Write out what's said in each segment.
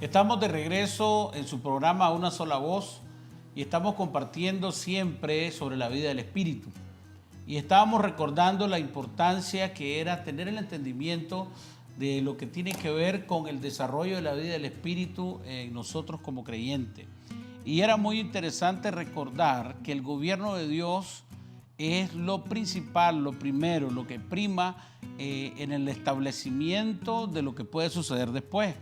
Estamos de regreso en su programa Una Sola Voz y estamos compartiendo siempre sobre la vida del Espíritu. Y estábamos recordando la importancia que era tener el entendimiento de lo que tiene que ver con el desarrollo de la vida del Espíritu en nosotros como creyentes. Y era muy interesante recordar que el gobierno de Dios es lo principal, lo primero, lo que prima en el establecimiento de lo que puede suceder después.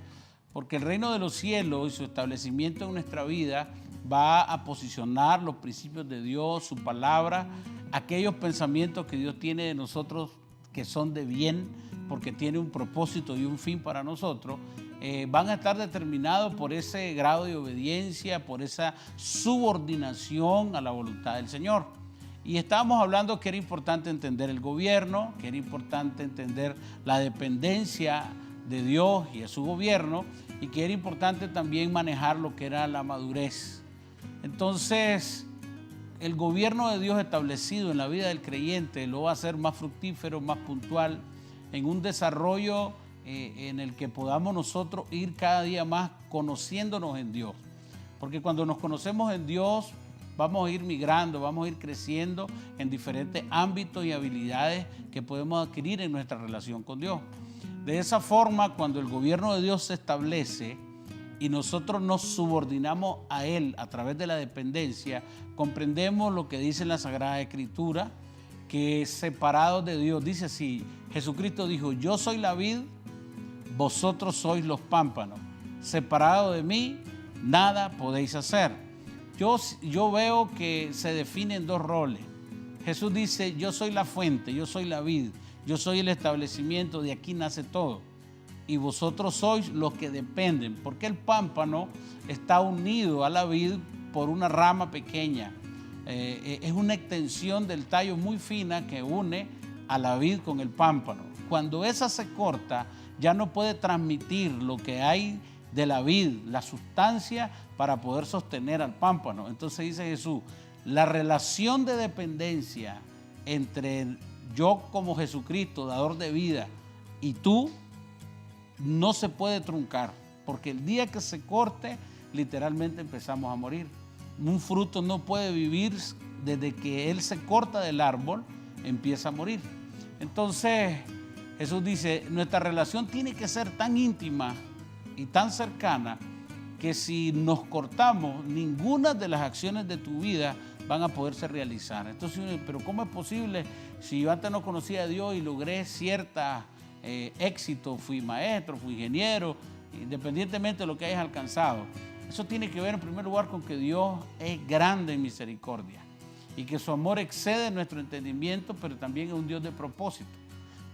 Porque el reino de los cielos y su establecimiento en nuestra vida va a posicionar los principios de Dios, su palabra, aquellos pensamientos que Dios tiene de nosotros que son de bien, porque tiene un propósito y un fin para nosotros, van a estar determinados por ese grado de obediencia, por esa subordinación a la voluntad del Señor. Y estábamos hablando que era importante entender el gobierno, que era importante entender la dependencia de Dios y de su gobierno, y que era importante también manejar lo que era la madurez. Entonces, el gobierno de Dios establecido en la vida del creyente lo va a hacer más fructífero, más puntual, en un desarrollo en el que podamos nosotros ir cada día más conociéndonos en Dios. Porque cuando nos conocemos en Dios, vamos a ir migrando, vamos a ir creciendo en diferentes ámbitos y habilidades que podemos adquirir en nuestra relación con Dios. De esa forma, cuando el gobierno de Dios se establece y nosotros nos subordinamos a Él a través de la dependencia, comprendemos lo que dice la Sagrada Escritura, que separados de Dios, dice así, Jesucristo dijo, yo soy la vid, vosotros sois los pámpanos, separados de mí, nada podéis hacer. Yo veo que se definen dos roles. Jesús dice, yo soy la fuente, yo soy la vid, yo soy el establecimiento, de aquí nace todo. Y vosotros sois los que dependen, porque el pámpano está unido a la vid por una rama pequeña. Es una extensión del tallo muy fina que une a la vid con el pámpano. Cuando esa se corta, ya no puede transmitir lo que hay de la vid, la sustancia para poder sostener al pámpano. Entonces dice Jesús, la relación de dependencia entre yo como Jesucristo, dador de vida, y tú, no se puede truncar, porque el día que se corte, literalmente empezamos a morir. Un fruto no puede vivir desde que él se corta del árbol, empieza a morir. Entonces, Jesús dice, nuestra relación tiene que ser tan íntima y tan cercana que si nos cortamos, ninguna de las acciones de tu vida van a poderse realizar. Entonces, pero ¿cómo es posible si yo antes no conocía a Dios y logré cierta éxito, fui maestro, fui ingeniero, independientemente de lo que hayas alcanzado? Eso tiene que ver en primer lugar con que Dios es grande en misericordia y que su amor excede nuestro entendimiento, pero también es un Dios de propósito,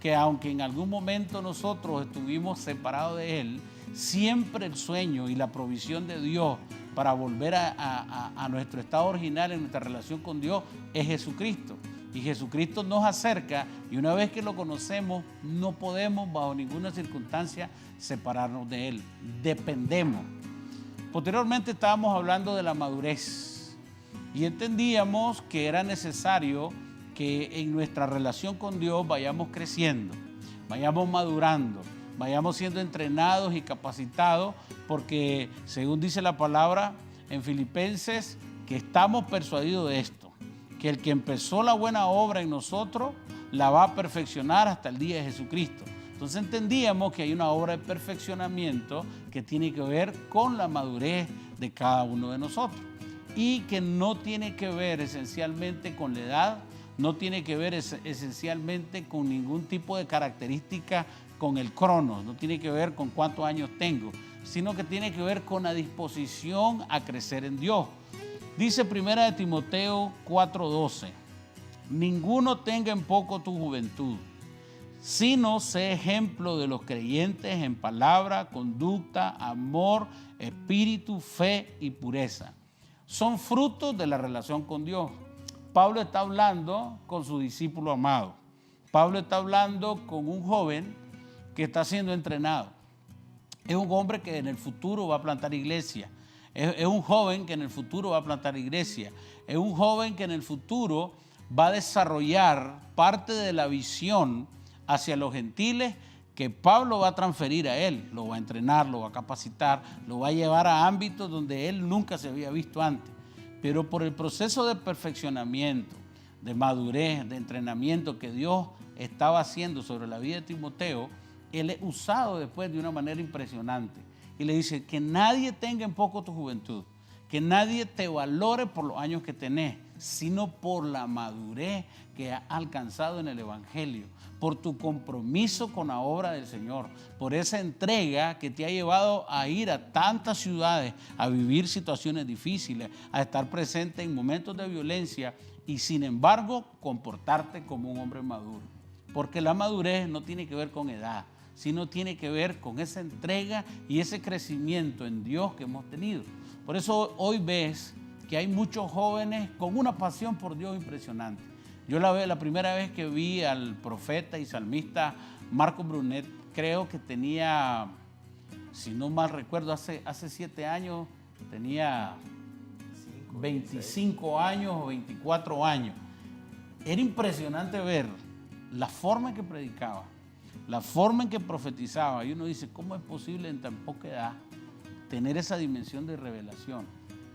que aunque en algún momento nosotros estuvimos separados de Él, siempre el sueño y la provisión de Dios para volver a nuestro estado original en nuestra relación con Dios es Jesucristo. Y Jesucristo nos acerca y una vez que lo conocemos no podemos bajo ninguna circunstancia separarnos de Él. Dependemos. Posteriormente estábamos hablando de la madurez y entendíamos que era necesario que en nuestra relación con Dios vayamos creciendo, vayamos madurando, vayamos siendo entrenados y capacitados, porque según dice la palabra en Filipenses, que estamos persuadidos de esto, que el que empezó la buena obra en nosotros la va a perfeccionar hasta el día de Jesucristo. Entonces entendíamos que hay una obra de perfeccionamiento que tiene que ver con la madurez de cada uno de nosotros y que no tiene que ver esencialmente con la edad, no tiene que ver esencialmente con ningún tipo de característica con el cronos, no tiene que ver con cuántos años tengo, sino que tiene que ver con la disposición a crecer en Dios. Dice 1 Timoteo 4:12, ninguno tenga en poco tu juventud, sino sé ejemplo de los creyentes en palabra, conducta, amor, espíritu, fe y pureza. Son frutos de la relación con Dios. Pablo está hablando con su discípulo amado. Pablo está hablando con un joven que está siendo entrenado. Es un hombre que en el futuro va a plantar iglesia. Es un joven que en el futuro va a plantar iglesia. Es un joven que en el futuro va a desarrollar parte de la visión hacia los gentiles que Pablo va a transferir a él, lo va a entrenar, lo va a capacitar, lo va a llevar a ámbitos donde él nunca se había visto antes. Pero por el proceso de perfeccionamiento, de madurez, de entrenamiento que Dios estaba haciendo sobre la vida de Timoteo, él es usado después de una manera impresionante. Y le dice, que nadie tenga en poco tu juventud, que nadie te valore por los años que tenés, sino por la madurez que has alcanzado en el Evangelio, por tu compromiso con la obra del Señor, por esa entrega que te ha llevado a ir a tantas ciudades, a vivir situaciones difíciles, a estar presente en momentos de violencia y sin embargo comportarte como un hombre maduro. Porque la madurez no tiene que ver con edad, sino tiene que ver con esa entrega y ese crecimiento en Dios que hemos tenido. Por eso hoy ves que hay muchos jóvenes con una pasión por Dios impresionante. Yo la primera vez que vi al profeta y salmista Marcos Brunet, creo que tenía, si no mal recuerdo, hace 7 años, tenía 25 años o 24 años. Era impresionante ver la forma en que predicaba, la forma en que profetizaba. Y uno dice, ¿cómo es posible en tan poca edad tener esa dimensión de revelación?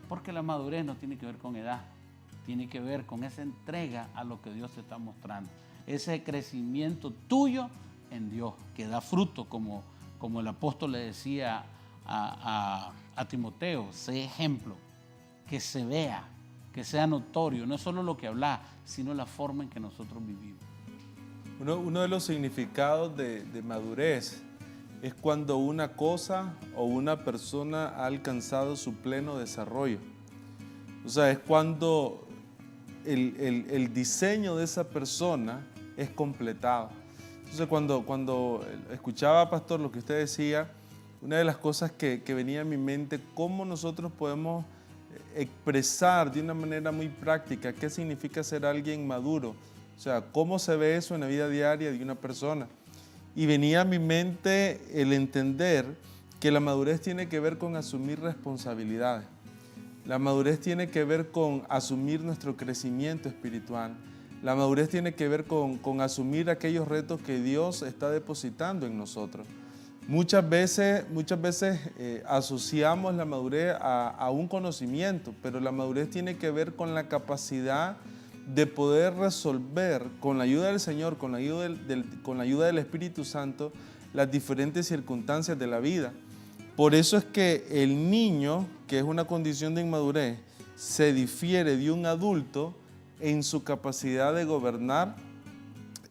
Porque la madurez no tiene que ver con edad, tiene que ver con esa entrega a lo que Dios te está mostrando. Ese crecimiento tuyo en Dios, que da fruto, como el apóstol le decía a Timoteo, sé ejemplo, que se vea, que sea notorio, no solo lo que habla, sino la forma en que nosotros vivimos. Uno de los significados de madurez es cuando una cosa o una persona ha alcanzado su pleno desarrollo. O sea, es cuando el diseño de esa persona es completado. Entonces, cuando escuchaba, pastor, lo que usted decía, una de las cosas que venía a mi mente, cómo nosotros podemos expresar de una manera muy práctica qué significa ser alguien maduro. O sea, cómo se ve eso en la vida diaria de una persona. Y venía a mi mente el entender que la madurez tiene que ver con asumir responsabilidades. La madurez tiene que ver con asumir nuestro crecimiento espiritual. La madurez tiene que ver con asumir aquellos retos que Dios está depositando en nosotros. Muchas veces asociamos la madurez a un conocimiento, pero la madurez tiene que ver con la capacidad de poder resolver con la ayuda del Señor, con la ayuda del Espíritu Santo, las diferentes circunstancias de la vida. Por eso es que el niño, que es una condición de inmadurez, se difiere de un adulto en su capacidad de gobernar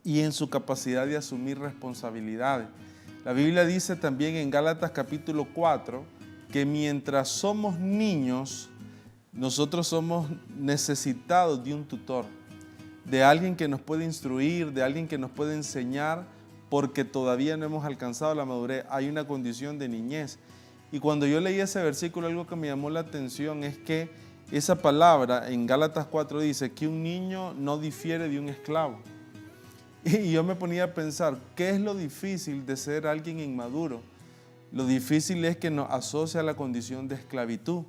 y en su capacidad de asumir responsabilidades. La Biblia dice también en Gálatas capítulo 4 que mientras somos niños, nosotros somos necesitados de un tutor, de alguien que nos puede instruir, de alguien que nos puede enseñar, porque todavía no hemos alcanzado la madurez. Hay una condición de niñez. Y cuando yo leí ese versículo, algo que me llamó la atención es que esa palabra en Gálatas 4 dice que un niño no difiere de un esclavo. Y yo me ponía a pensar, ¿qué es lo difícil de ser alguien inmaduro? Lo difícil es que nos asocia a la condición de esclavitud.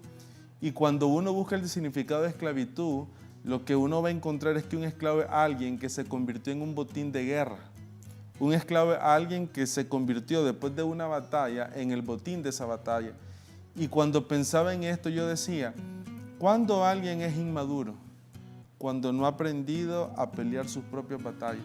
Y cuando uno busca el significado de esclavitud, lo que uno va a encontrar es que un esclavo es alguien que se convirtió en un botín de guerra. Un esclavo es alguien que se convirtió después de una batalla en el botín de esa batalla. Y cuando pensaba en esto yo decía, ¿cuándo alguien es inmaduro? Cuando no ha aprendido a pelear sus propias batallas.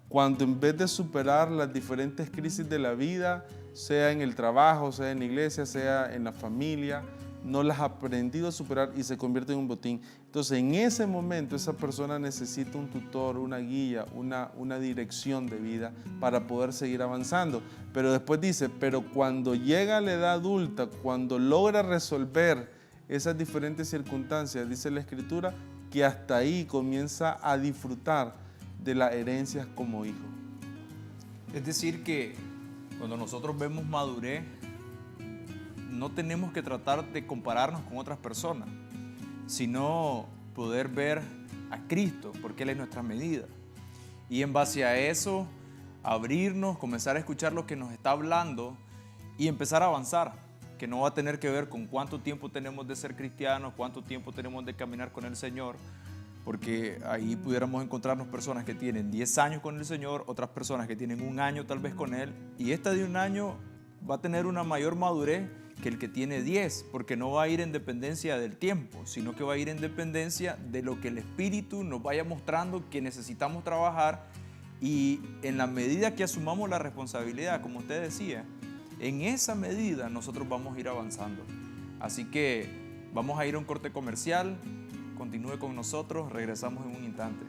Cuando en vez de superar las diferentes crisis de la vida, sea en el trabajo, sea en la iglesia, sea en la familia, no las ha aprendido a superar y se convierte en un botín. Entonces, en ese momento, esa persona necesita un tutor, una guía, una dirección de vida para poder seguir avanzando. Pero después dice, pero cuando llega a la edad adulta, cuando logra resolver esas diferentes circunstancias, dice la Escritura, que hasta ahí comienza a disfrutar de las herencias como hijo. Es decir que cuando nosotros vemos madurez, no tenemos que tratar de compararnos con otras personas, sino poder ver a Cristo, porque Él es nuestra medida. Y en base a eso, abrirnos, comenzar a escuchar lo que nos está hablando y empezar a avanzar, que no va a tener que ver con cuánto tiempo tenemos de ser cristianos, cuánto tiempo tenemos de caminar con el Señor, porque ahí pudiéramos encontrarnos personas que tienen 10 años con el Señor, otras personas que tienen 1 año tal vez con Él, y esta de 1 año va a tener una mayor madurez que el que tiene 10, porque no va a ir en dependencia del tiempo, sino que va a ir en dependencia de lo que el Espíritu nos vaya mostrando que necesitamos trabajar, y en la medida que asumamos la responsabilidad, como usted decía, en esa medida nosotros vamos a ir avanzando. Así que vamos a ir a un corte comercial, continúe con nosotros, regresamos en un instante.